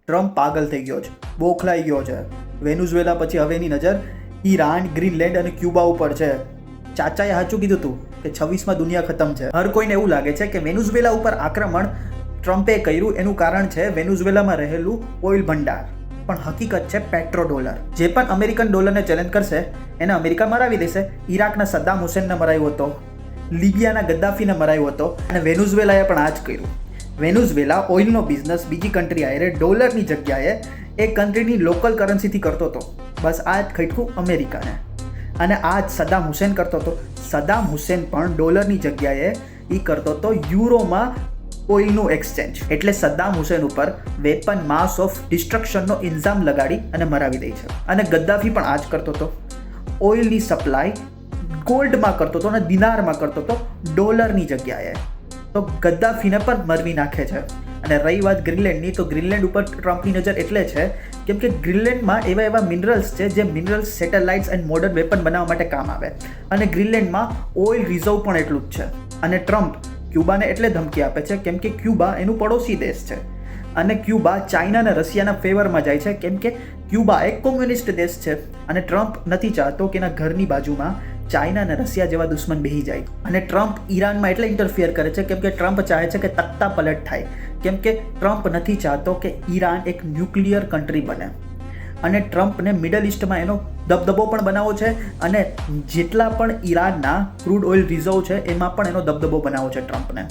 Trump પાગલ થઈ ગયો છે, બોખલાઈ ગયો છે. વેનેઝુએલા પછી હવે એની નજર ઈરાન, ગ્રીનલેન્ડ અને ક્યુબા ઉપર છે. ચાચાએ સાચું કીધું હતું કે 26માં દુનિયા ખતમ છે. હર કોઈને એવું લાગે છે કે વેનેઝુએલા ઉપર આક્રમણ ટ્રમ્પે કર્યું એનું કારણ છે વેનેઝુએલામાં રહેલું ઓઇલ ભંડાર, પણ હકીકત છે પેટ્રો ડોલર. જે પણ અમેરિકન ડોલરને ચેલેન્જ કરશે એને અમેરિકા મરાવી દેશે. ઈરાકના સદ્દામ હુસેનને મરાયો હતો, લિબિયાના ગદ્દાફીને મરાયો હતો, અને વેનેઝુએલાએ પણ આ જ કર્યું. વેનેઝુએલા ઓઇલનો બિઝનેસ બીજી કન્ટ્રી આયરે ડોલરની જગ્યાએ એ કન્ટ્રીની લોકલ કરન્સીથી કરતો હતો. બસ આ જ ખટકું અમેરિકાને, અને આ જ સદ્દામ હુસેન કરતો હતો. સદ્દામ હુસેન પણ ડોલરની જગ્યાએ એ કરતો હતો યુરોમાં ઓઇલનું એક્સચેન્જ. એટલે સદ્દામ હુસેન ઉપર વેપન માસ ઓફ ડિસ્ટ્રક્શનનો ઇલ્ઝામ લગાડી અને મરાવી દે છે. અને ગદ્દાફી પણ આ જ કરતો હતો. ઓઇલની સપ્લાય ગોલ્ડમાં કરતો હતો અને દિનારમાં કરતો હતો ડોલરની જગ્યાએ. તો ગદ્દાફીને પણ મરવી નાખે છે. અને રહી વાત ગ્રીનલેન્ડની, તો ગ્રીનલેન્ડ ઉપર ટ્રમ્પની નજર એટલે છે કેમ કે ગ્રીનલેન્ડમાં એવા મિનરલ્સ છે જે minerals satellites and modern weapon બનાવવા માટે કામ આવે. અને ગ્રીનલેન્ડમાં ઓઇલ રિઝર્વ પણ એટલું જ છે. અને ટ્રમ્પ ક્યુબાને એટલે ધમકી આપે છે કેમ કે ક્યુબા એનું પડોશી દેશ છે. અને ક્યુબા ચાઇના અને રશિયાના ફેવરમાં જાય છે કેમ કે ક્યુબા એક કોમ્યુનિસ્ટ દેશ છે. અને ટ્રમ્પ નથી ચાહતો કે એના ઘરની બાજુમાં ચાઇના અને રશિયા જેવા દુશ્મન બેસી જાય. અને ટ્રમ્પ ઈરાનમાં એટલે ઇન્ટરફિયર કરે છે કેમ કે ટ્રમ્પ ચાહે છે કે તખ્તા પલટ થાય. કેમ કે ટ્રમ્પ નથી ચાહતો કે ઈરાન એક ન્યુક્લિયર કન્ટ્રી બને. અને ટ્રમ્પને મિડલ ઇસ્ટમાં એનો દબદબો પણ બનાવવો છે. અને જેટલા પણ ઈરાનના ક્રૂડ ઓઇલ રિઝર્વ છે એમાં પણ એનો દબદબો બનાવવો છે ટ્રમ્પને.